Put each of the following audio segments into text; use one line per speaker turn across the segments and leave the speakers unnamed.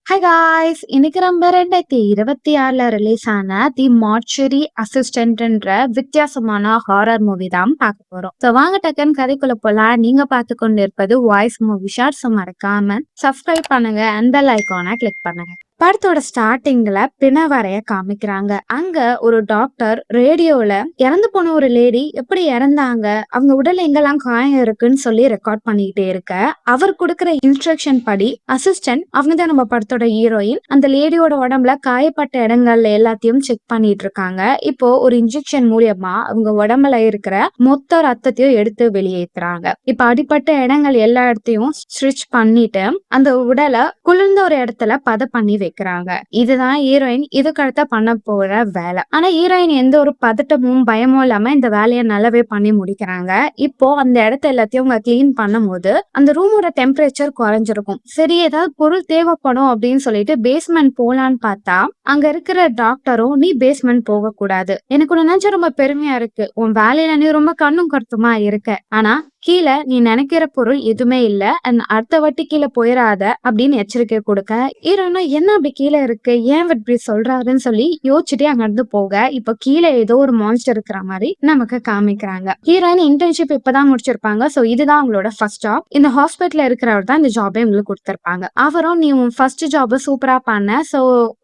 Hi guys! இன்னைக்கு நம்ம 2026ல release ஆன தி மார்ச்சரி அசிஸ்டன்ட்ன்ற வித்தியாசமான ஹாரர் மூவி தான் பார்க்க போறோம். ஸோ வாங்க டக்குன்னு கதைக்குள்ள போலாம். நீங்க பார்த்து கொண்டு இருப்பது வாய்ஸ் மூவி ஷார்ட். ஸோ மறக்காம சப்ஸ்கிரைப் பண்ணுங்க, அந்த பெல் ஐகானை கிளிக் பண்ணுங்க. படத்தோட ஸ்டார்டிங்ல பிணவறைய காமிக்கிறாங்க. அங்க ஒரு டாக்டர் ரேடியோல இறந்து போன ஒரு லேடி எப்படி இறந்தாங்க, அவங்க உடல்ல எங்கெல்லாம் காயம் இருக்குன்னு சொல்லி ரெக்கார்ட் பண்ணிக்கிட்டே இருக்க, அவர் கொடுக்கிற இன்ஸ்ட்ரக்ஷன் படி அசிஸ்டன்ட், அவங்க தான் நம்ம படத்தோட ஹீரோயின், அந்த லேடியோட உடம்புல காயப்பட்ட இடங்கள்ல எல்லாத்தையும் செக் பண்ணிட்டு இருக்காங்க. இப்போ ஒரு இன்ஜெக்ஷன் மூலியமா அவங்க உடம்புல இருக்கிற மொத்த ரத்தத்தையும் எடுத்து வெளியேற்றுறாங்க. இப்ப அடிப்பட்ட இடங்கள் எல்லா இடத்தையும் ஸ்ட்ரிச் பண்ணிட்டு அந்த உடலை குளிர்ந்த ஒரு இடத்துல பத பண்ணி வைக்கிறாங்க. இதுதான் ஹீரோயின் இதுக்கு அடுத்த பண்ண போற வேலை. ஆனா ஹீரோயின் எந்த ஒரு பதட்டமும் பயமும் இல்லாம இந்த வேலையை நல்லாவே பண்ணி முடிக்கிறாங்க. இப்போ அந்த இடத்த எல்லாத்தையும் அவங்க கிளீன் பண்ணும் போது அந்த ரூமோட டெம்பரேச்சர் குறைஞ்சிருக்கும். சரி, ஏதாவது பொருள் தேவைப்படும் அப்படின்னு சொல்லிட்டு பேஸ்மெண்ட் போலான்னு பார்த்தா அங்க இருக்கிற டாக்டரும், நீ பேஸ்மெண்ட் போக கூடாது, எனக்கு ஒண்ணு நினைச்சா ரொம்ப பெருமையா இருக்கு, உன் வேலையில நீ ரொம்ப கண்ணும் கருத்துமா இருக்க, ஆனா கீழே நீ நினைக்கிற பொருள் எதுவுமே இல்ல, அண்ட் அடுத்த வாட்டி கீழே போயிடாத அப்படின்னு எச்சரிக்கை கொடுக்க, ஹீரோயினா என்ன அப்படி கீழே இருக்கு, ஏன் இப்படி சொல்றாருன்னு சொல்லி யோசிச்சுட்டே அங்க இருந்து போக, இப்ப கீழே ஏதோ ஒரு மான்ஸ்டர் இருக்கிற மாதிரி நமக்கு காமிக்கிறாங்க. ஹீரோயின் இன்டர்ன்ஷிப் இப்பதான் முடிச்சிருப்பாங்க. சோ இதுதான் அவங்களோட ஃபர்ஸ்ட் ஜாப். இந்த ஹாஸ்பிட்டல்ல இருக்கிறவர் தான் இந்த ஜாபே உங்களுக்கு கொடுத்திருப்பாங்க. அவரும், நீ உன் ஃபர்ஸ்ட் ஜாப் சூப்பரா பண்ண, சோ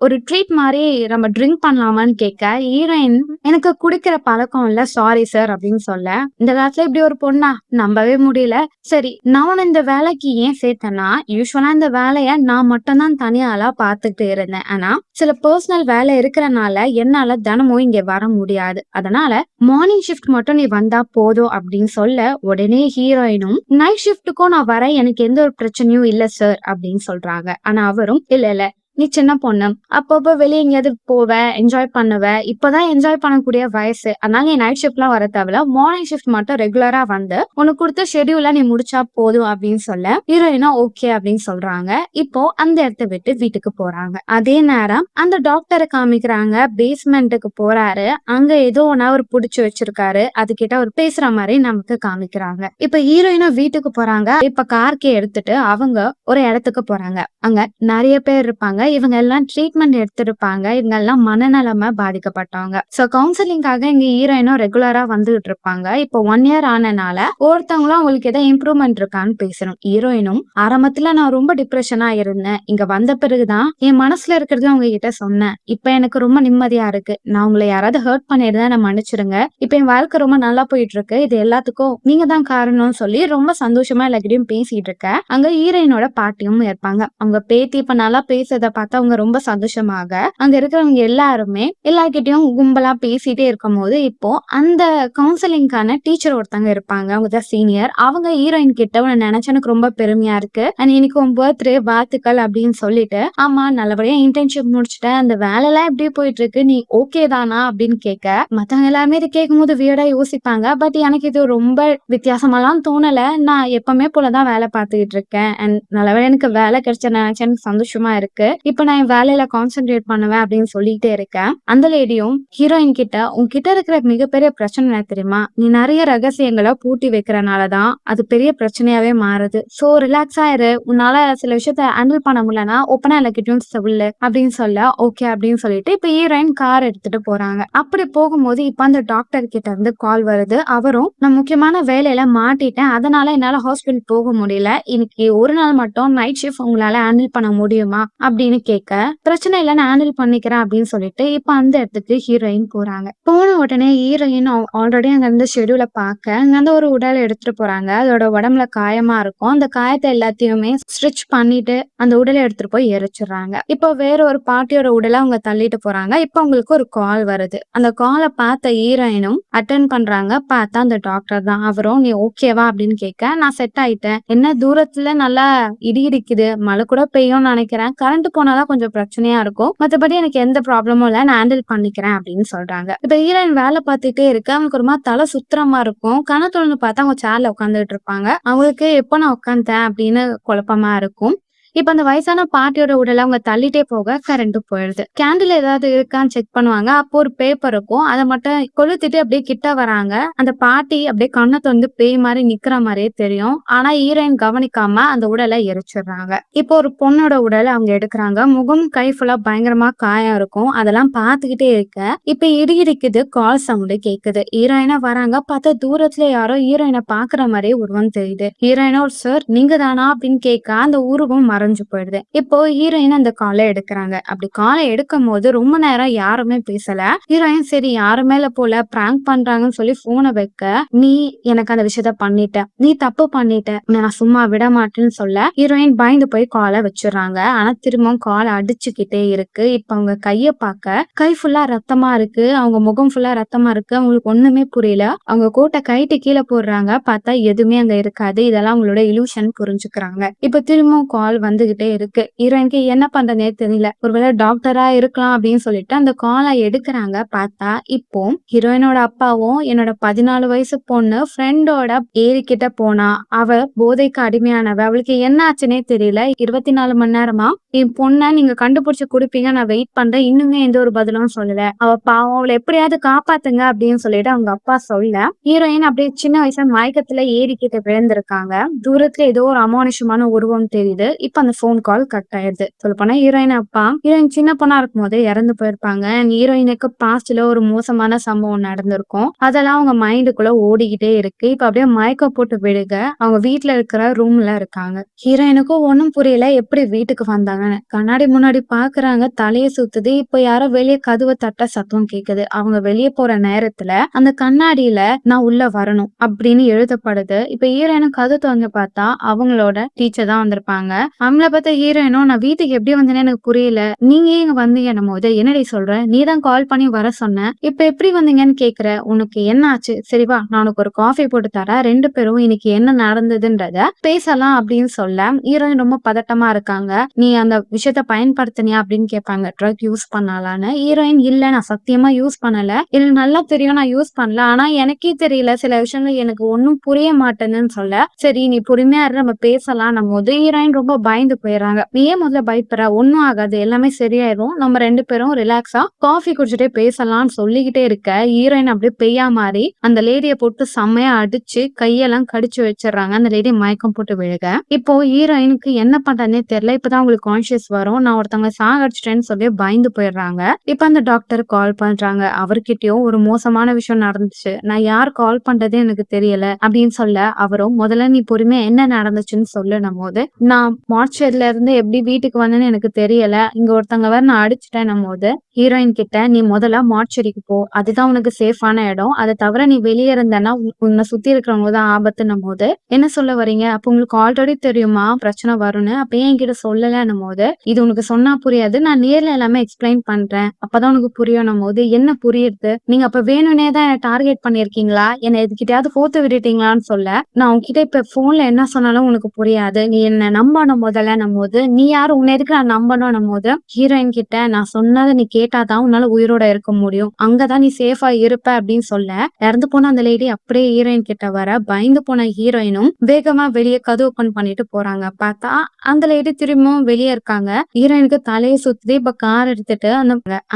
ஒரு ட்ரீட் மாதிரி நம்ம ட்ரிங்க் பண்ணலாமான்னு கேட்க, ஹீரோயின், எனக்கு குடிக்கிற பழக்கம் இல்ல, சாரி சார் அப்படின்னு சொல்ல, இந்த காலத்துல இப்படி ஒரு பொண்ணா நம்பவே முடியல. சரி, நான் இந்த வேலைக்கு ஏன் சேர்த்தேன்னா, யூஸ்வலா இந்த வேலைய நான் மட்டும் தான் தனியாளா பார்த்துட்டு இருந்தேன். ஆனா சில பர்சனல் வேலை இருக்கிறனால என்னால தினமும் இங்க வர முடியாது, அதனால மார்னிங் ஷிஃப்ட் மட்டும் நீ வந்தா போதும் அப்படின்னு சொல்ல, உடனே ஹீரோயினும், நைட் ஷிஃப்ட்டுக்கும் நான் வரேன், எனக்கு எந்த ஒரு பிரச்சனையும் இல்ல சார் அப்படின்னு சொல்றாங்க. ஆனா அவரும், இல்ல இல்ல, நீ சின்ன பொண்ணு, அப்பப்போ வெளியே எங்கேயாவது போவ, என்ஜாய் பண்ணுவ, இப்பதான் என்ஜாய் பண்ணக்கூடிய வயசு, அதனால நீ நைட் ஷிஃப்ட்லாம் வர தேவையில்ல, மார்னிங் ஷிஃப்ட் மட்டும் ரெகுலரா வந்து உனக்கு கொடுத்த ஷெட்யூல நீ முடிச்சா போதும் அப்படின்னு சொல்ல, ஹீரோயினா ஓகே அப்படின்னு சொல்றாங்க. இப்போ அந்த இடத்த விட்டு வீட்டுக்கு போறாங்க. அதே நேரம் அந்த டாக்டரை காமிக்கிறாங்க. பேஸ்மெண்ட்டுக்கு போறாரு. அங்க ஏதோ ஒன்னு அவர் புடிச்சு வச்சிருக்காரு. அது கிட்ட அவர் பேசுற மாதிரி நமக்கு காமிக்கிறாங்க. இப்ப ஹீரோயினா வீட்டுக்கு போறாங்க. இப்ப கார்க்கே எடுத்துட்டு அவங்க ஒரு இடத்துக்கு போறாங்க. அங்க நிறைய பேர் இருப்பாங்க. இவங்க எல்லாம் ட்ரீட்மெண்ட் எடுத்திருப்பாங்க. இவங்க எல்லாம் மனநலமா பாதிக்கப்பட்டவங்க. சோ கவுன்சிலிங்காக இங்க ஹீரோயினும் ரெகுலரா வந்துகிட்டு இருப்பாங்க. இப்போ 1 இயர் ஆனனால ஒருத்தவங்களும் அவங்களுக்கு ஏதாவது இம்ப்ரூவ்மெண்ட் இருக்கான்னு பேசணும். ஹீரோயினும், ஆரம்பத்துல நான் ரொம்ப டிப்ரெஷனா இருந்தேன், இங்க வந்த பிறகுதான் என் மனசுல இருக்கிறது அவங்க கிட்ட சொன்னேன், இப்ப எனக்கு ரொம்ப நிம்மதியா இருக்கு, நான் உங்களை யாராவது ஹர்ட் பண்ணிருந்தா என்ன மன்னிச்சிருங்க, இப்ப என் வாழ்க்கை ரொம்ப நல்லா போயிட்டு இருக்கு, இது எல்லாத்துக்கும் நீங்க தான் காரணம்னு சொல்லி ரொம்ப சந்தோஷமா எல்லாக்கிட்டையும் பேசிட்டு இருக்க, அங்க ஹீரோயினோட பாட்டியும் இருப்பாங்க. அவங்க பேத்தி இப்ப நல்லா பேசுறத பார்த்து அவங்க ரொம்ப சந்தோஷமாக அங்க இருக்கிறவங்க எல்லாருமே எல்லார்கிட்டயும் கும்பலா பேசிட்டே இருக்கும் போது, இப்போ அந்த கவுன்சிலிங்கான டீச்சர் ஒருத்தங்க இருப்பாங்க, அவங்க தான் சீனியர். அவங்க ஹீரோயின் கிட்ட, உன்னை நினைச்சா எனக்கு ரொம்ப பெருமையா இருக்கு, அண்ட் இன்னைக்கு உன் பர்த்டே, வாழ்த்துக்கள் அப்படின்னு சொல்லிட்டு, ஆமா நல்லபடியா இன்டர்ன்ஷிப் முடிச்சுட்டேன், அந்த வேலை எல்லாம் எப்படி போயிட்டு இருக்கு, நீ ஓகே தானா அப்படின்னு கேட்க, மத்தவங்க எல்லாருமே இதை கேட்கும் போது வியர்டா யோசிப்பாங்க. பட் எனக்கு இது ரொம்ப வித்தியாசமாலாம் தோணல, நான் எப்பவுமே போலதான் வேலை பார்த்துக்கிட்டு இருக்கேன், அண்ட் நல்லபடியா எனக்கு வேலை கிடைச்ச நினைச்சேன், சந்தோஷமா இருக்கு, இப்ப நான் என் வேலையில கான்சென்ட்ரேட் பண்ணுவேன் அப்படின்னு சொல்லிட்டே இருக்கேன். அந்த லேடியும் ஹீரோயின் கிட்ட, உன்கிட்ட இருக்கிற மிகப்பெரிய பிரச்சனை என்ன தெரியுமா, நீ நிறைய ரகசியங்களை பூட்டி வைக்கிறனாலதான் அது பெரிய பிரச்சனையாவே மாறுது, சோ ரிலாக்ஸா இரு, உன்னால சில விஷயத்த ஹேண்டில் பண்ண முடியலன்னா ஓப்பனா எல்லாக்கிட்டையும் சொல்லு அப்படின்னு சொல்ல, ஓகே அப்படின்னு சொல்லிட்டு இப்ப ஹீரோயின் கார் எடுத்துட்டு போறாங்க. அப்படி போகும்போது இப்ப அந்த டாக்டர் கிட்ட இருந்து கால் வருது. அவரும், நான் முக்கியமான வேலையில மாட்டிட்டேன், அதனால என்னால ஹாஸ்பிட்டல் போக முடியல, இன்னைக்கு ஒரு நாள் மட்டும் நைட் ஷிஃப்ட் உங்களால ஹேண்டில் பண்ண முடியுமா அப்படின்னு கேட்க, பிரச்சனை இல்ல, நான் ஹேண்டில் பண்ணிக்கிறேன் அப்படின்னு சொல்லிட்டு இப்ப அந்த இடத்துக்கு ஹீரோயின் போறாங்க. போன உடனே ஹீரோயின் ஆல்ரெடி அங்க இருந்து ஷெட்யூல பாக்க அங்க இருந்து ஒரு உடலை எடுத்துட்டு போறாங்க. அதோட உடம்புல காயமா இருக்கும். அந்த காயத்தை எல்லாத்தையுமே ஸ்ட்ரிச் பண்ணிட்டு அந்த உடலை எடுத்துட்டு போய் எரிச்சிடுறாங்க. இப்போ வேற ஒரு பாட்டியோட உடலை அவங்க தள்ளிட்டு போறாங்க. இப்ப அவங்களுக்கு ஒரு கால் வருது. அந்த காலை பார்த்த ஹீரோயினும் அட்டென்ட் பண்றாங்க. பார்த்தா அந்த டாக்டர் தான். அவரும், நீ ஓகேவா அப்படின்னு கேட்க, நான் செட் ஆயிட்டேன், என்ன தூரத்துல நல்லா இடி இடிக்குது, மழை கூட பெய்யும்னு நினைக்கிறேன், கரண்ட் போனாதான் கொஞ்சம் பிரச்சனையா இருக்கும், மத்தபடி எனக்கு எந்த ப்ராப்ளமும் இல்ல, நான் ஹேண்டில் பண்ணிக்கிறேன் அப்படின்னு சொல்றாங்க. இப்ப ஹீரோயின் வேலை பார்த்துட்டே இருக்கு. அவங்களுக்கு ஒரு மாதிரி தலை சுத்திரமா இருக்கும். கண்ணை திறந்து பார்த்தா அவங்க சேர்ல உட்காந்துட்டு இருப்பாங்க. அவங்களுக்கு எப்ப நான் உட்காந்தேன் அப்படின்னு குழப்பமா இருக்கும். இப்ப அந்த வயசான பாட்டியோட உடல அவங்க தள்ளிட்டே போக கரண்ட் போயிடுது. கேண்டில் ஏதாவது இருக்கான்னு செக் பண்ணுவாங்க. அப்போ ஒரு பேப்பர் இருக்கும். அத மட்டும் கொளுத்திட்டு அப்படியே கிட்ட வராங்க. அந்த பாட்டி அப்படியே கண்ண தொறந்து பேய் மாரி நிக்கிற மாரியே தெரியும். ஆனா ஹீரோயின் கவனிக்காம அந்த உடல எரிச்சுடுறாங்க. இப்போ ஒரு பொண்ணோட உடல அவங்க எடுக்குறாங்க. முகம், கை ஃபுல்லா பயங்கரமா காயம் இருக்கும். அதெல்லாம் பார்த்துக்கிட்டே இருக்க, இப்ப இடி இடிக்குது. கால் சவுண்ட் கேக்குது. ஹீரோயினா வராங்க. பார்த்தா தூரத்துல யாரோ ஹீரோயின பாக்குற மாதிரியே உருவம் தெரியுது. ஹீரோயினா சார் நீங்க தானா அப்படின்னு கேட்க அந்த உருவம் மறைஞ்சு போயிடுது. இப்போ ஹீரோயின் அந்த காலை எடுக்கிறாங்க. அப்படி காலை எடுக்கும் போது ரொம்ப நேரம் யாருமே பேசல. ஹீரோயின் சரி யாரு மேல போல பிராங்க் பண்றாங்கன்னு சொல்லி போனை வைக்க, நீ எனக்கு அந்த விஷயத்த பண்ணிட்ட, நீ தப்பு பண்ணிட்ட, நான் சும்மா விட மாட்டேன்னு சொல்ல ஹீரோயின் பயந்து போய் காலை வச்சிடறாங்க. ஆனா திரும்பவும் காலை அடிச்சுக்கிட்டே இருக்கு. இப்ப அவங்க கைய பார்க்க கை ஃபுல்லா ரத்தமா இருக்கு. அவங்க முகம் ஃபுல்லா ரத்தமா இருக்கு. அவங்களுக்கு ஒண்ணுமே புரியல. அவங்க கோட்டை கைட்டு கீழே போடுறாங்க. பார்த்தா எதுவுமே அங்க இருக்காது. இதெல்லாம் அவங்களோட இலூஷன் புரிஞ்சுக்கிறாங்க. இப்ப திரும்பவும் கால் வந்துகிட்டே இருக்கு. ஹீரோயினுக்கு என்ன பண்றதுனே தெரியல. ஒருவேளை டாக்டரா இருக்கலாம் அப்படின்னு சொல்லிட்டு அந்த காலை எடுக்கிறாங்க. பார்த்தா இப்போ ஹீரோயினோட அப்பாவும் என்னோட 14 வயசு பொண்ணு ஃப்ரெண்டோட ஏறிக்கிட்ட போனா, அவ போதைக்கு அடிமையானவ, அவளுக்கு என்ன ஆச்சுன்னே தெரியல. 24 மணி நேரமா என் பொண்ண நீங்க கண்டுபிடிச்சு குடுப்பீங்க, நான் வெயிட் பண்றேன், இன்னுமே எந்த ஒரு பதிலும் சொல்லல, அவ பாவம், அவளை எப்படியாவது காப்பாத்துங்க அப்படின்னு சொல்லிட்டு அவங்க அப்பா சொல்ல ஹீரோயின் அப்படியே சின்ன வயசுல மயக்கத்துல ஏறிக்கிட்ட விழுந்திருக்காங்க. தூரத்துல ஏதோ ஒரு அமானுஷமான உருவம் தெரியுது. இப்ப அந்த போன் கால் கட் ஆயிடுது. சொல்ல போனா ஹீரோயின் அப்பா ஹீரோயின் சின்ன பொண்ணா இருக்கும் போதே இறந்து போயிருப்பாங்க. ஹீரோயினுக்கு பாஸ்ட்ல ஒரு மோசமான சம்பவம் நடந்திருக்கும். அதெல்லாம் அவங்க மைண்டுக்குள்ள ஓடிக்கிட்டே இருக்கு. இப்ப அப்படியே மயக்கம் போட்டு விழுக அவங்க வீட்டுல இருக்கிற ரூம்ல இருக்காங்க. ஹீரோயினுக்கும் ஒண்ணும் புரியல எப்படி வீட்டுக்கு வந்தாங்கன்னு. கண்ணாடி முன்னாடி பாக்குறாங்க, தலையை சுத்துது. இப்ப யாரோ வெளியே கதவை தட்ட சத்தம் கேக்குது. அவங்க வெளியே போற நேரத்துல அந்த கண்ணாடியில நான் உள்ள வரணும் அப்படின்னு எழுதப்படுது. இப்ப ஹீரோயினும் கதை திறந்து பார்த்தா அவங்களோட டீச்சர் தான் வந்திருப்பாங்க. அவங்கள பார்த்த ஹீரோயினும் நான் வீட்டுக்கு எப்படி வந்தேன்னு எனக்கு புரியல, நீங்க ஏன் இங்க வந்தீங்க போது என்னடி சொல்ற, நீ தான் கால் பண்ணி வர சொன்ன, இப்ப எப்படி வந்தீங்கன்னு கேக்குற, உனக்கு என்ன ஆச்சு, சரி வா நான் உனக்கு ஒரு காஃபி போட்டு தரேன், ரெண்டு பேரும் இன்னைக்கு என்ன நடந்ததுன்றத பேசலாம் அப்படின்னு சொல்ல ஹீரோயின் ரொம்ப பதட்டமா இருக்காங்க. நீ அந்த விஷயத்த பயன்படுத்தினியா அப்படின்னு கேட்பாங்க. ட்ரக் யூஸ் பண்ணலான்னு. ஹீரோயின் இல்ல நான் சத்தியமா யூஸ் பண்ணல, எனக்கு நல்லா தெரியும் நான் யூஸ் பண்ணல, ஆனா எனக்கே தெரியல சில விஷயங்கள் எனக்கு ஒன்னும் புரிய மாட்டேன்னு சொல்ல, சரி நீ பொறுமையா இரு நம்ம பேசலாம் போது ஹீரோயின் ரொம்ப பயந்து போயிடுறாங்க. நீ ஏன் முதல்ல பயப்படுற, ஒன்னும் ஆகாது, எல்லாமே சரியாயிரும், நம்ம ரெண்டு பேரும் ரிலாக்ஸா காஃபி குடிச்சிட்டே பேசலாம்னு சொல்லிக்கிட்டே இருக்க ஹீரோயின் அப்படியே பெய்யா மாறி அந்த லேடியை போட்டு செம்மையா அடிச்சு கையெல்லாம் கடிச்சு வச்சிடறாங்க. அந்த லேடி மயக்கம் போட்டு விழுக இப்போ ஹீரோயினுக்கு என்ன பண்றதுனே தெரியல. இப்பதான் உங்களுக்கு கான்சியஸ் வரும். நான் ஒருத்தவங்க சாகடிச்சிட்டேன்னு சொல்லி பயந்து போயிடுறாங்க. இப்ப அந்த டாக்டர் கால் பண்றாங்க. அவர்கிட்டயும் ஒரு மோசமான விஷயம் நடந்துச்சு, நான் யார் கால் பண்றதே எனக்கு தெரியல அப்படின்னு சொல்ல அவரும் முதல்ல நீ பொறுமையா என்ன நடந்துச்சுன்னு சொல்லணும் போது, நான் மார்ச்சர்ல இருந்து எப்படி வீட்டுக்கு வந்தேன்னு எனக்கு தெரியல, இங்க ஒருத்தவங்க வேற நான் அடிச்சுட்டேன் போது ஹீரோயின் கிட்ட நீ முதல்ல மார்ச்சரிக்கு போ, அதுதான் உனக்கு சேஃபான இடம், அதை தவிர நீ வெளியே இருந்தனா உன்னை சுத்தி இருக்கிறவங்க தான் ஆபத்துன்னும் போது என்ன சொல்ல வரீங்க, அப்ப உங்களுக்கு ஆல்ரெடி தெரியுமா பிரச்சனை வரும்னு, அப்ப ஏன் என்கிட்ட சொல்லலன்னும் போது இது உனக்கு சொன்னா புரியாது, நான் நேர்ல எல்லாமே எக்ஸ்பிளைன் பண்றேன் அப்பதான் உனக்கு புரியணும் போது என்ன புரியுது, நீங்க அப்ப வேணும்னே தான் என்ன டார்கெட் பண்ணிருக்கீங்களா, என்ன எதுக்கிட்டயாவது போத்து விட்டுட்டீங்களான்னு சொல்ல, நான் உன்கிட்ட இப்ப போன்ல என்ன சொன்னாலும் உனக்கு புரியாது, நீ என்ன நம்பணும் முதல்ல போது, நீ யாரு உன்னை எதுக்கு நான் நம்பணும் போது ஹீரோயின் கிட்ட நான் சொன்னதை நீ கேட்டாதான் உன்னால உயிரோட இருக்க முடியும், அங்கதான் நீ சேஃபா இருப்ப அப்படின்னு சொல்ல இறந்து போன அந்த லேடி அப்படியே ஹீரோயின் கிட்ட வர பயந்து போன ஹீரோயினும் வேகமா வெளியே கதவு ஓபன் பண்ணிட்டு போறாங்க. பார்த்தா அந்த லேடி திரும்பவும் வெளியே இருக்காங்க. ஹீரோயினுக்கு தலையை சுத்தி இப்ப கார் எடுத்துட்டு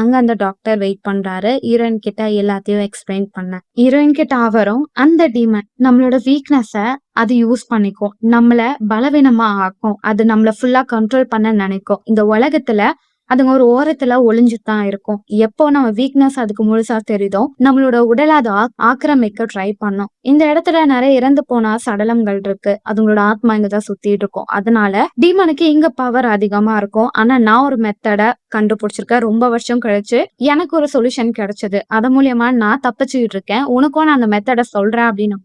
அங்க அந்த டாக்டர் வெயிட் பண்றாரு. ஹீரோயின் கிட்ட எல்லாத்தையும் எக்ஸ்பிளைன் பண்ண ஹீரோயின் கிட்ட அவரும் அந்த டீமன் நம்மளோட வீக்னஸ அது யூஸ் பண்ணிக்கும், நம்மள பலவீனமா ஆக்கும், அது நம்மள ஃபுல்லா கண்ட்ரோல் பண்ண நினைக்கும், இந்த உலகத்துல அதுங்க ஒரு ஓரத்துல ஒளிஞ்சுதான் இருக்கும், எப்போ நம்ம வீக்னஸ் அதுக்கு முழுசா தெரியுதோ நம்மளோட உடலை அது ஆக்கிரமிக்க ட்ரை பண்ணும். இந்த இடத்துல நிறைய இறந்து போனா சடலங்கள் இருக்கு, அதுங்களோட ஆத்மா இங்கதான் சுத்திட்டு இருக்கும். அதனால டீமனுக்கு இங்க பவர் அதிகமா இருக்கும். ஆனா நான் ஒரு மெத்தட கண்டுபிடிச்சிருக்கேன், ரொம்ப வருஷம் கழிச்சு எனக்கு ஒரு சொல்யூஷன் கிடைச்சது, அது மூலியமா நான் தப்பிச்சுக்கிட்டு இருக்கேன், உனக்கும் நான் அந்த மெத்தட சொல்றேன் அப்படின்னு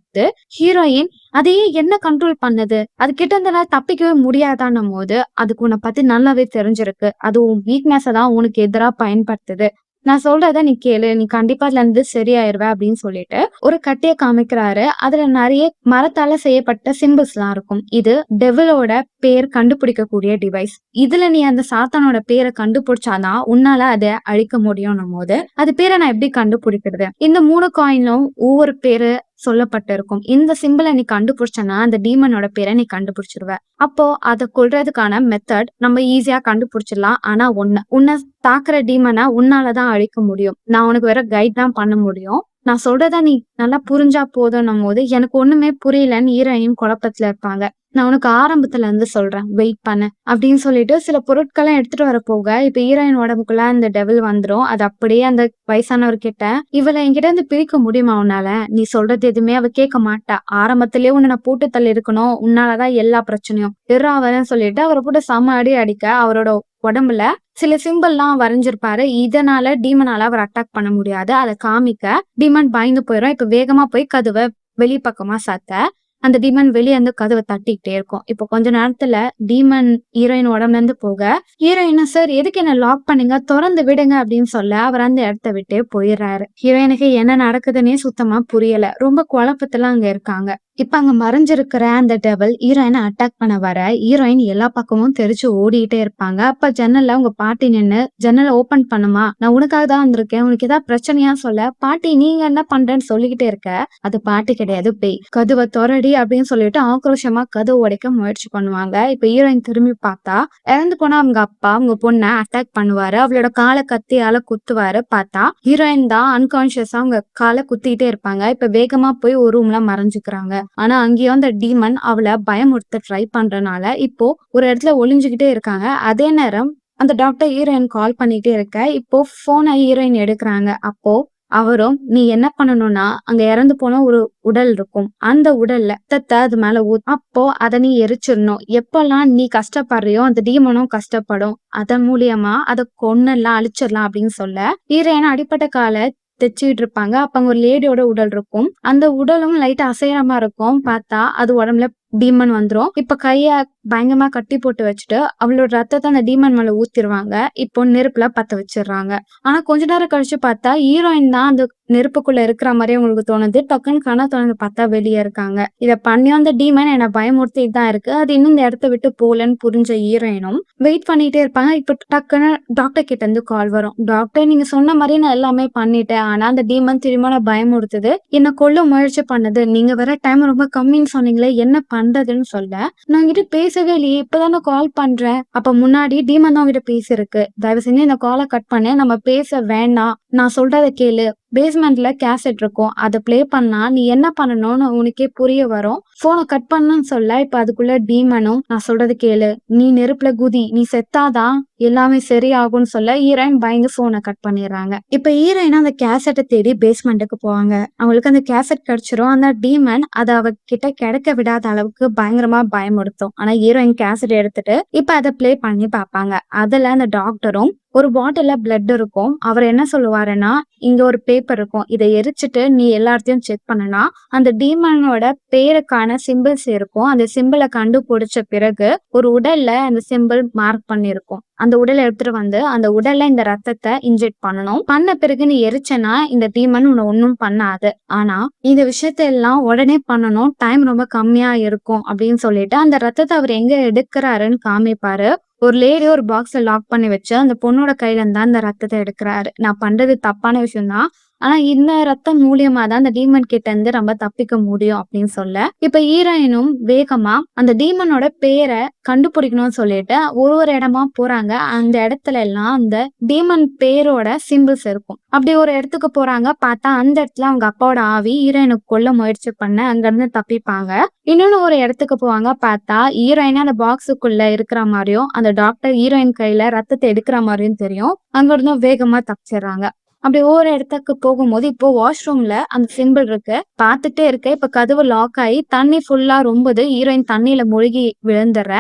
ஹீரோயின் அதையே என்ன கண்ட்ரோல் பண்ணுது, அது கிட்ட இருந்தனால தப்பிக்கவே முடியாதான்னும் போது அதுக்கு உன்னை பத்தி நல்லாவே தெரிஞ்சிருக்கு, அது உன் வீக்னஸ தான் உனக்கு எதிரா பயன்படுத்துது, நான் சொல்றத நீ கேளு, நீ கண்டிப்பா அதுல இருந்து சரியாயிருவ அப்படின்னு சொல்லிட்டு ஒரு கட்டைய காமிக்கிறாரு. அதுல நிறைய மரத்தால செய்யப்பட்ட சிம்பிள்ஸ் எல்லாம் இருக்கும். இது டெவிலோட பேர் கண்டுபிடிக்கக்கூடிய டிவைஸ். இதுல நீ அந்த சாத்தானோட பேரை கண்டுபிடிச்சாதான் உன்னால அதை அழிக்க முடியும் போது அது பேரை நான் எப்படி கண்டுபிடிக்கிறது, இந்த 3 காயினும் ஒவ்வொரு பேரு சொல்லப்பட்டிருக்கும். இந்த சிம்பிள நீ கண்டுபிடிச்சன்னா அந்த டீமனோட பேர நீ கண்டுபிடிச்சுருவ. அப்போ அத கொல்றதுக்கான மெத்தட் நம்ம ஈஸியா கண்டுபிடிச்சிடலாம். ஆனா உன்ன தாக்குற டீமன உன்னால தான் அழிக்க முடியும். நான் உனக்கு வேற கைட் தான் பண்ண முடியும். நான் சொல்றத நீ நல்லா புரிஞ்சா போதும்ன்னும்போது, எனக்கு ஒண்ணுமே புரியலன்னு ஹீரோயின் குழப்பத்துல இருப்பாங்க. நான் உனக்கு ஆரம்பத்துல இருந்து சொல்றேன். வெயிட் பண்ணு. அப்படின்னு சொல்லிட்டு சில பொருட்கள்லாம் எடுத்துட்டு வர போக, இப்ப ஹீரோயின் உடம்புக்குள்ள அந்த டெவில் வந்துரும். அது அப்படியே அந்த வயசானவர்கிட்ட, "இவள என்கிட்ட இருந்து பிரிக்க முடியுமா உன்னால? நீ சொல்றது எதுவுமே அவ கேட்க மாட்டா. ஆரம்பத்திலேயே உன்ன நான் போட்டு தள்ளி இருக்கணும். உன்னாலதான் எல்லா பிரச்சனையும். இர்றா வரேன்னு" சொல்லிட்டு அவர போட்டு செம அடி அடிக்க, அவரோட உடம்புல சில சிம்பிள்லாம் வரைஞ்சிருப்பாரு. இதனால டீமனால அவர அட்டாக் பண்ண முடியாது. அத காமிக்க டீமன் பயந்து போயிரும். இப்ப வேகமா போய் கதவ வெளி பக்கமா சாத்த, அந்த டீமன் வெளிய இருந்து கதவ தட்டிக்கிட்டே இருக்கும். இப்போ கொஞ்ச நேரத்துல டீமன் ஹீரோயின் உடம்புல இருந்து போக, ஹீரோயின் "சார் எதுக்கு என்ன லாக் பண்ணீங்க? தொறந்து விடுங்க" அப்படின்னு சொல்ல, அவர் அந்த இடத்த விட்டே போயிடுறாரு. ஹீரோயினுக்கு என்ன நடக்குதுன்னே சுத்தமா புரியல. ரொம்ப குழப்பத்துல அங்க இருக்காங்க. இப்ப அங்க மறைஞ்சிருக்கிற அந்த டெவில் ஹீரோயினை அட்டாக் பண்ண வர, ஹீரோயின் எல்லா பக்கமும் தெரிச்சு ஓடிட்டே இருப்பாங்க. அப்ப ஜன்னல்ல உங்க பாட்டி நின்னு, "ஜன்னலை ஓபன் பண்ணுமா, நான் உனக்காக தான் வந்திருக்கேன், உனக்கு ஏதாவது பிரச்சனையா" சொல்ல, "பாட்டி நீங்க என்ன பண்றேன்னு சொல்லிக்கிட்டே இருக்க, அது பாட்டி கிடையாது பேய், கதவை தொறடி" அப்படின்னு சொல்லிட்டு ஆக்ரோஷமா கதவு உடைக்க முயற்சி பண்ணுவாங்க. இப்ப ஹீரோயின் திரும்பி பார்த்தா, இறந்து போனா அவங்க அப்பா அவங்க பொண்ணை அட்டாக் பண்ணுவாரு. அவளோட காலை கத்தியால குத்துவாரு. பார்த்தா ஹீரோயின் தான் அன்கான்சியஸா அவங்க காலை குத்திட்டே இருப்பாங்க. இப்ப வேகமா போய் ஒரு ரூம்ல மறைஞ்சுக்கிறாங்க. ஆனா அங்கேயும் அந்த டீமன் அவளை பயமுறுத்த ட்ரை பண்றனால இப்போ ஒரு இடத்துல ஒளிஞ்சுகிட்டே இருக்காங்க. அதே நேரம் அந்த டாக்டர் ஹீரோயின் கால் பண்ணிட்டே இருக்க, இப்போ போனை ஹீரோயின் எடுக்கிறாங்க. அப்போ அவரும், "நீ என்ன பண்ணணும்னா, அங்க இறந்து போன ஒரு உடல் இருக்கும். அந்த உடல்ல ரத்தத்தை அது மேல அப்போ அதை நீ எரிச்சிடணும். எப்பெல்லாம் நீ கஷ்டப்படுறியோ அந்த டீமனும் கஷ்டப்படும். அதன் மூலியமா அதை கொன்னெல்லாம் அழிச்சிடலாம்" அப்படின்னு சொல்ல, ஹீரோயின் அடிப்பட்ட காலை தைச்சுக்கிட்டு இருப்பாங்க. அப்ப அங்க ஒரு லேடியோட உடல் இருக்கும். அந்த உடலும் லைட்டா அசையாம மாதிரி இருக்கும். பார்த்தா அது உடம்புல டீமன் வந்துரும். இப்ப கைய பயங்கரமா கட்டி போட்டு வச்சுட்டு அவளோட ரத்தத்தை அந்த டீமன் மேல ஊத்திருவாங்க. இப்போ நெருப்புல பத்த வச்சிடுறாங்க. ஆனா கொஞ்ச நேரம் கழிச்சு பார்த்தா ஹீரோயின் தான் அந்த நெருப்புக்குள்ள இருக்கிற மாதிரி உங்களுக்கு தோணுது. டக்குன்னு கண்ணை திறந்து பார்த்தா வெளியே இருக்காங்க. இத பண்ணியும் அந்த டீமன் என்ன பயமுறுத்திட்டு தான் இருக்கு. அது இன்னும் இந்த இடத்த விட்டு போகலன்னு புரிஞ்ச ஹீரோயினும் வெயிட் பண்ணிட்டே இருப்பாங்க. இப்ப டக்குன்னு டாக்டர் கிட்ட இருந்து கால் வரும். "டாக்டர் நீங்க சொன்ன மாதிரி நான் எல்லாமே பண்ணிட்டேன். ஆனா அந்த டீமன் திரும்ப நான் பயமுறுத்துது. என்ன கொல்ல முயற்சி பண்ணுது. நீங்க வர டைம் ரொம்ப கம்மின்னு சொன்னீங்களே, என்ன பண்றதுன்னு" சொல்ல, "நான் உன்கிட்ட பேசவே இல்லையே, இப்பதானே கால் பண்றேன்." அப்ப முன்னாடி டீமன் தான் உன்கிட்ட பேசிருக்கு. "தயவு செஞ்சு இந்த காலை கட் பண்ணு, நம்ம பேச வேண்டாம், நான் சொல்றத கேளு. பேஸ்மெண்ட்ல கேசட் இருக்கும், அதை பிளே பண்ணா நீ என்ன பண்ணணும்னு உனக்கே புரிய வரும். போனை கட் பண்ணுன்னு" சொல்ல, இப்ப அதுக்குள்ள டீமனும், "நான் சொல்றது கேளு, நீ நெருப்புல குதி, நீ செத்தாதான் எல்லாமே சரியாகும்னு" சொல்ல, ஹீரோயின் பயந்து போனை கட் பண்ணிடுறாங்க. இப்ப ஹீரோயின் அந்த கேசட்டை தேடி பேஸ்மெண்ட்டுக்கு போவாங்க. அவங்களுக்கு அந்த கேசட் கிடைச்சிரும். அந்த டீமன் அதை அவ கிட்ட கிடைக்க விடாத அளவுக்கு பயங்கரமா பயமுறுத்தும். ஆனா ஹீரோயின் கேசட் எடுத்துட்டு இப்ப அதை பிளே பண்ணி பார்ப்பாங்க. அதுல அந்த டாக்டரும் ஒரு பாட்டில்ல பிளட் இருக்கும். அவர் என்ன சொல்லுவாருன்னா, "இங்க ஒரு பேப்பர் இருக்கும். இதை எரிச்சிட்டு நீ எல்லாத்தையும் செக் பண்ணனா அந்த டீமனோட பேருக்கான சிம்பிள்ஸ் இருக்கும். அந்த சிம்பிளை கண்டுபிடிச்ச பிறகு ஒரு உடல்ல அந்த சிம்பிள் மார்க் பண்ணிருக்கும். அந்த உடலை எடுத்துட்டு வந்து அந்த உடல்ல இந்த ரத்தத்தை இன்ஜெக்ட் பண்ணணும். பண்ண பிறகு நீ எரிச்சனா இந்த டீமன் உன்னை ஒன்னும் பண்ணாது. ஆனா இந்த விஷயத்த எல்லாம் உடனே பண்ணணும். டைம் ரொம்ப கம்மியா இருக்கும்" அப்படின்னு சொல்லிட்டு அந்த ரத்தத்தை அவர் எங்க எடுக்கிறாருன்னு காமிப்பாரு. ஒரு லேடி ஒரு பாக்ஸ்ல லாக் பண்ணி வச்சு அந்த பொண்ணோட கையில இருந்தா அந்த ரத்தத்தை எடுக்கிறாரு. "நான் பண்றது தப்பான விஷயம் தான். ஆனா இந்த ரத்தம் மூலியமா தான் அந்த டீமன் கிட்ட இருந்து நம்ம தப்பிக்க முடியும்" அப்படின்னு சொல்ல, இப்ப ஹீரோயினும் வேகமா அந்த டீமனோட பேரை கண்டுபிடிக்கணும்னு சொல்லிட்டு ஒரு இடமா போறாங்க. அந்த இடத்துல எல்லாம் அந்த டீமன் பேரோட சிம்பிள்ஸ் இருக்கும். அப்படி ஒரு இடத்துக்கு போறாங்க. பார்த்தா அந்த இடத்துல அவங்க அப்பாவோட ஆவி ஹீரோயினுக்கு கொல்ல முயற்சி பண்ண அங்க இருந்து தப்பிப்பாங்க. இன்னொன்னு ஒரு இடத்துக்கு போவாங்க. பார்த்தா ஹீரோயின் அந்த பாக்ஸுக்குள்ள இருக்கிற மாதிரியும் அந்த டாக்டர் ஹீரோயின் கையில ரத்தத்தை எடுக்கிற மாதிரியும் தெரியும். அங்க இருந்தும் வேகமா தப்பிச்சிடுறாங்க. அப்படி ஒவ்வொரு இடத்துக்கு போகும்போது இப்போ வாஷ்ரூம்ல அந்த சிம்பிள் இருக்கு. பார்த்துட்டே இருக்க, இப்ப கதவு லாக் ஆகி தண்ணி ஃபுல்லா ரொம்புது. ஹீரோயின் தண்ணியில மூழ்கி விழுந்துடுற.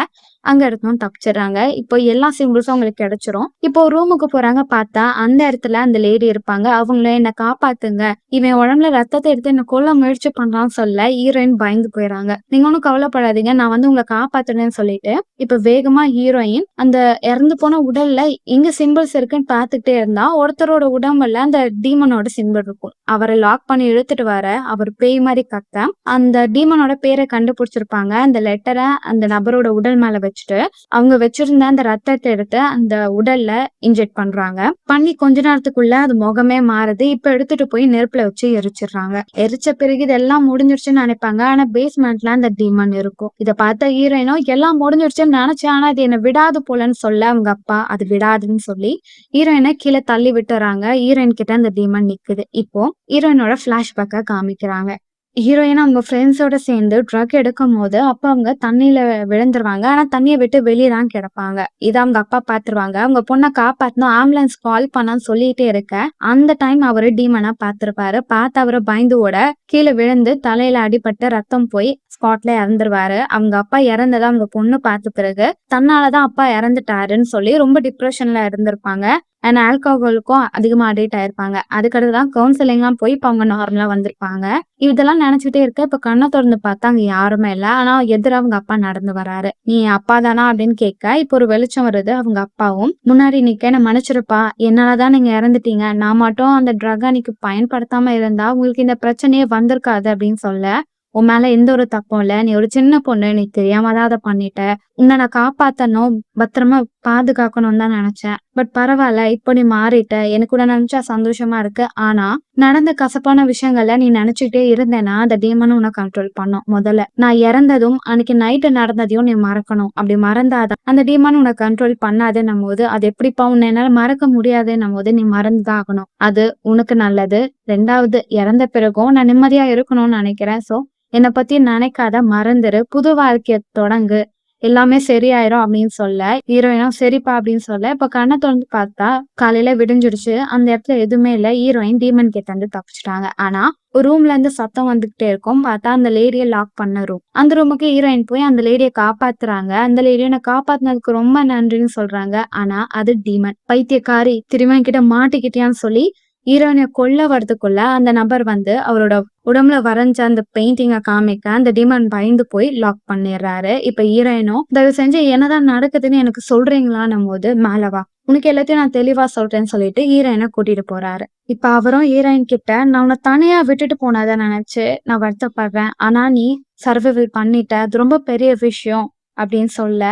அங்க இருந்தும் தப்பிச்சிடுறாங்க. இப்போ எல்லா சிம்பிள்ஸும் அவங்களுக்கு கிடைச்சிரும். இப்போ ரூமுக்கு போறாங்க. பார்த்தா அந்த இடத்துல அந்த லேடி இருப்பாங்க. அவங்கள, "என்ன காப்பாத்துங்க, இவன் உடம்புல ரத்தத்தை எடுத்து என்ன கொல்ல முயற்சி பண்றான்னு" சொல்ல, ஹீரோயின் பயந்து போயிடறாங்க. "நீங்க ஒன்னும் கவலைப்படாதீங்க, நான் வந்து உங்களை காப்பாத்துறேன்னு" சொல்லிட்டு இப்ப வேகமா ஹீரோயின் அந்த இறந்து போன உடல்ல எங்க சிம்பிள்ஸ் இருக்குன்னு பார்த்துக்கிட்டே இருந்தா, ஒருத்தரோட உடம்புல அந்த டீமனோட சிம்பிள் இருக்கும். அவரை லாக் பண்ணி இழுத்துட்டு வர அவர் பேய் மாதிரி கத்த, அந்த டீமனோட பேரை கண்டுபிடிச்சிருப்பாங்க. அந்த லெட்டரை அந்த நபரோட உடல் மேல வச்சு வச்சுட்டு அவங்க வச்சிருந்த அந்த ரத்தத்தை எடுத்து அந்த உடல்ல இன்ஜெக்ட் பண்றாங்க. பண்ணி கொஞ்ச நேரத்துக்குள்ள அது முகமே மாறுது. இப்ப எடுத்துட்டு போய் நெருப்புல வச்சு எரிச்சிடுறாங்க. எரிச்ச பிறகு இதெல்லாம் முடிஞ்சிருச்சுன்னு நினைப்பாங்க. ஆனா பேஸ்மெண்ட்ல அந்த டீமன் இருக்கும். இத பார்த்த ஹீரோயினும் எல்லாம் முடிஞ்சிருச்சுன்னு நினைச்சேன். ஆனா அது என்ன விடாது போலன்னு சொல்ல அவங்க அப்பா அது விடாதுன்னு சொல்லி ஹீரோயினை கீழே தள்ளி விட்டுறாங்க. ஹீரோயின் கிட்ட அந்த டீமன் நிக்குது. இப்போ ஹீரோயினோட பிளாஷ்பேக்க காமிக்கிறாங்க. ஹீரோயின் அவங்க ஃப்ரெண்ட்ஸோட சேர்ந்து ட்ரக் எடுக்கும்போது, அப்ப அவங்க தண்ணீல விழுந்துருவாங்க. ஆனா தண்ணிய விட்டு வெளிய தான் கிடப்பாங்க. இத அவங்க அப்பா பார்த்துருவாங்க. அவங்க பொண்ண காப்பாத்தணும் ஆம்புலன்ஸ் கால் பண்ணான்னு சொல்லிட்டே இருக்க, அந்த டைம் அவரு டீமனா பார்த்திருப்பாரு. பார்த்து அவரு பயந்து ஓட, கீழ விழுந்து தலையில அடிபட்டு ரத்தம் போய் ஸ்பாட்ல இறந்துருவாரு. அவங்க அப்பா இறந்தத அவங்க பொண்ணு பார்த்த பிறகு, தன்னாலதான் அப்பா இறந்துட்டாருன்னு சொல்லி ரொம்ப டிப்ரெஷன்ல இருந்திருப்பாங்க. அண்ட் ஆல்கஹாலுக்கும் அதிகமா அடிக்ட் ஆயிருப்பாங்க. அதுக்கடுத்துதான் கவுன்சிலிங்லாம் போய் இப்ப அவங்க நார்மலா வந்திருப்பாங்க. இதெல்லாம் நினைச்சுட்டே இருக்க, இப்ப கண்ண தொறந்து பார்த்தா அங்க யாருமே இல்ல. ஆனா எதிரா அவங்க அப்பா நடந்து வராரு. "நீ என் அப்பா தானா?" அப்படின்னு கேட்க, இப்ப ஒரு வெளிச்சம் வருது. அவங்க அப்பாவும் முன்னாடி நிக்க, "என்ன மன்னிச்சிருப்பா. என்னாலதான் நீங்க இறந்துட்டீங்க. நான் மட்டும் அந்த ட்ரக் அன்னைக்கு பயன்படுத்தாம இருந்தா உங்களுக்கு இந்த பிரச்சனையே வந்திருக்காது" அப்படின்னு சொல்ல, "உன் மேல எந்த ஒரு தப்பும் இல்ல. நீ ஒரு சின்ன பொண்ணு. நீ தெரியாம தான் அத பண்ணிட்ட. உன்னை நான் காப்பாத்தணும், பத்திரமா பாதுகாக்கணும்னு தான் நினைச்சேன். பட் பரவாயில்ல. இப்ப நீ மாறிட்ட. எனக்கு உன்னை நினைச்சா சந்தோஷமா இருக்கு. ஆனா நடந்த கசப்பான விஷயங்கள நீ நினைச்சுக்கிட்டே இருந்தேன்னா அந்த டீமனும் உன்னை கண்ட்ரோல் பண்ணும். முதல்ல நான் இறந்ததும் அன்னைக்கு நைட்டு நடந்ததையும் நீ மறக்கணும். அப்படி மறந்தாதான் அந்த டீமன் உன்னை கண்ட்ரோல் பண்ணாதுன்னும் போது அது எப்படிப்பா உன்னை என்னால மறக்க முடியாதுன்னும் போது நீ மறந்துதான் ஆகணும். அது உனக்கு நல்லது. 2வது இறந்த பிறகும் நான் நிம்மதியா இருக்கணும்னு நினைக்கிறேன். சோ என்னை பத்தி நினைக்காத, மறந்துரு. புது வாழ்க்கைய தொடங்கு. எல்லாமே சரியாயிரும்" அப்படின்னு சொல்ல, ஹீரோயினும் சரிப்பா அப்படின்னு சொல்ல, இப்ப கண்ண தொறந்து பார்த்தா காலையில விடிஞ்சிருச்சு. அந்த இடத்துல எதுவுமே இல்ல. ஹீரோயின் டீமன் கிட்ட இருந்து தப்பிச்சுட்டாங்க. ஆனா ஒரு ரூம்ல இருந்து சத்தம் வந்துகிட்டே இருக்கும். பார்த்தா அந்த லேடிய லாக் பண்ண ரூம். அந்த ரூமுக்கு ஹீரோயின் போய் அந்த லேடிய காப்பாத்துறாங்க. அந்த லேடிய நான் காப்பாத்துனதுக்கு ரொம்ப நன்றின்னு சொல்றாங்க. ஆனா அது டீமன். "பைத்தியக்காரி, திரும்ப என்கிட்ட மாட்டிக்கிட்டியான்னு" சொல்லி ஹீரோயினை கொல்ல வரதுக்குள்ள அந்த நபர் வந்து அவரோட உடம்புல வரைஞ்ச அந்த பெயிண்டிங்க காமிக்க, அந்த டீமன் பயந்து போய் லாக் பண்ணிடுறாரு. இப்ப ஹீரோயினும், "தயவு செஞ்சு என்னதான் நடக்குதுன்னு எனக்கு சொல்றீங்களான்னும் போது, மேல வா. உனக்கு எல்லாத்தையும் நான் தெளிவா சொல்றேன்னு" சொல்லிட்டு ஹீரோயினை கூட்டிட்டு போறாரு. இப்ப அவரும் ஹீரோயின் கிட்ட, "நான் உன்னை தனியா விட்டுட்டு போனதை நினைச்சு நான் வருத்தப்படுறேன். ஆனா நீ சர்வைவல் பண்ணிட்ட. அது ரொம்ப பெரிய விஷயம்" அப்படின்னு சொல்ல,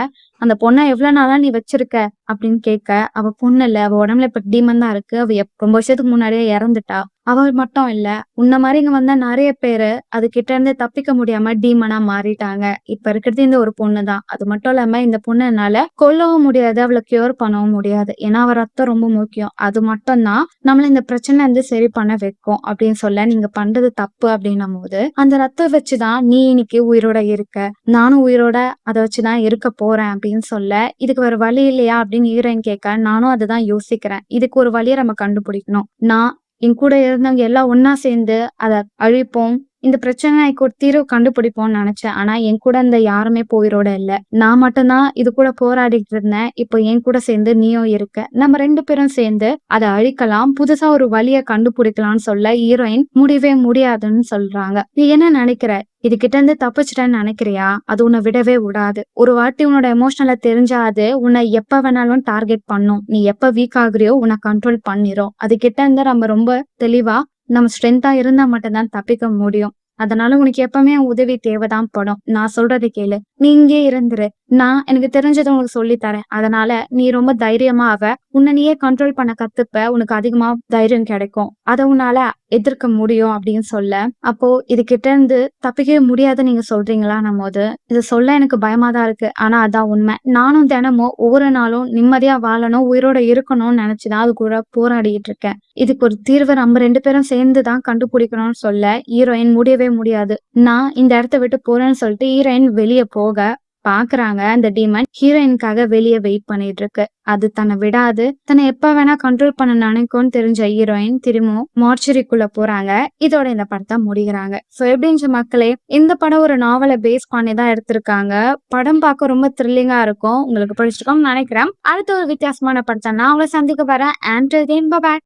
"அந்த பொண்ண எவ்வளவு நாளா நீ வச்சிருக்க?" அப்படின்னு கேட்க, "அவ பொண்ணு இல்ல. அவ உடம்புல இப்ப டீமன் தான் இருக்கு. அவ ரொம்ப வருஷத்துக்கு முன்னாடியே இறந்துட்டா. அவ மட்டும் இல்ல. உன்ன மாரி இங்க வந்த நெறைய பேரு அது கிட்ட இருந்து தப்பிக்க முடியாம டீமனா மாறிட்டாங்க. இப்ப இருக்கிறது இந்த ஒரு பொண்ணு தான். அது மட்டும் இல்லாம இந்த பொண்ண என்னால கொல்லவும் முடியாது. அவள கியூர் பண்ணவும் முடியாது. ஏன்னா அவ ரத்தம் ரொம்ப முக்கியம். அது மட்டும் தான் நம்மள இந்த பிரச்சனைல இருந்து சரி பண்ண வைக்கும்" அப்படின்னு சொல்ல, "நீங்க பண்றது தப்பு" அப்படின்னும்போது, "அந்த ரத்தம் வச்சுதான் நீ இன்னைக்கு உயிரோட இருக்க. நானும் உயிரோட அத வச்சுதான் இருக்க போறேன்" அப்படின்னு சொல்ல, "இதுக்கு வேற வழி இல்லையா?" அப்படின்னு ஹீரோயின் கேட்க, "நானும் அததான் யோசிக்கிறேன். இதுக்கு ஒரு வழிய நம்ம கண்டுபிடிக்கணும். நான் என் கூட இருந்தவங்க எல்லாம் ஒண்ணா சேர்ந்து அத அழிப்போம். இந்த பிரச்சனைக்கு ஒரு தீர்வு கண்டுபிடிப்போம்னு நினைச்சேன். ஆனா என் கூட இருந்த யாருமே இப்ப உயிரோட இல்ல. நான் மட்டும் தான் இது கூட போராடிட்டு இருந்தேன். இப்போ என் கூட சேர்ந்து நீயும் இருக்க. நம்ம 2 பேரும் சேர்ந்து அத அழிக்கலாம். புதுசா ஒரு வழிய கண்டுபிடிக்கலாம்னு" சொல்ல, ஹீரோயின் முடியவே முடியாதுன்னு சொல்றாங்க. "நீ என்ன நினைக்கிற? இது கிட்ட இருந்து தப்பிச்சிட்டேன்னு நினைக்கிறியா? அது உன்னை விடவே விடாது. ஒரு வாட்டி உன்னோட எமோஷனல தெரிஞ்சா அது உன்னை எப்ப வேணாலும் டார்கெட் பண்ணும். நீ எப்ப வீக் ஆகுறியோ உன்னை கண்ட்ரோல் பண்ணிரும். அது கிட்ட இருந்து நம்ம ரொம்ப தெளிவா நம்ம ஸ்ட்ரென்த்தா இருந்தா மட்டும் தான் தப்பிக்க முடியும். அதனால உனக்கு எப்பவுமே என் உதவி தேவைதான் படும். நான் சொல்றத கேளு. நீ இங்கேயே இருந்துரு. நான் எனக்கு தெரிஞ்சதை உனக்கு சொல்லி தரேன். அதனால நீ ரொம்ப தைரியமா ஆவ. உன்னை நீயே கண்ட்ரோல் பண்ண கத்துப்ப. உனக்கு அதிகமா தைரியம் கிடைக்கும். அத உன்னால எதிர்க்க முடியும்" அப்படின்னு சொல்ல, அப்போ "இது கிட்ட இருந்து தப்பிக்கவே முடியாதுன்னு நீங்க சொல்றீங்களான்னும் போது, "இத சொல்ல எனக்கு பயமா தான் இருக்கு. ஆனா அதான் உண்மை. நானும் தினமும் ஒவ்வொரு நாளும் நிம்மதியா வாழணும், உயிரோட இருக்கணும்னு நினைச்சுதான் அது கூட போராடிட்டு இருக்கேன். இதுக்கு ஒரு தீர்வு நம்ம 2 பேரும் சேர்ந்து தான் கண்டுபிடிக்கணும்னு" சொல்ல, ஹீரோயின் முடியவே முடியாது. "நான் இந்த இடத்த விட்டு போறேன்னு" சொல்லிட்டு ஹீரோயின் வெளிய போக பாக்குறாங்க. அந்த டீமன் ஹீரோயினுக்காக வெளிய வெயிட் பண்ணிட்டு இருக்கு. அது தன்னை விடாது. தன்னை எப்ப வேணா கண்ட்ரோல் பண்ண நினைக்கும்னு தெரிஞ்ச ஹீரோயின் திரும்பவும் மார்ச்சரிக்குள்ள போறாங்க. இதோட இந்த படத்தை முடிக்கிறாங்க. சோ எப்படின்னு மக்களே, இந்த படம் ஒரு நாவலை பேஸ் பண்ணி தான் எடுத்திருக்காங்க. படம் பார்க்க ரொம்ப த்ரில்லிங்கா இருக்கும். உங்களுக்கு பிடிச்சிருக்கும்னு நினைக்கிறேன். அடுத்த ஒரு வித்தியாசமான படத்தை நான் உங்களை சந்திக்க வரேன். Until then, bye bye.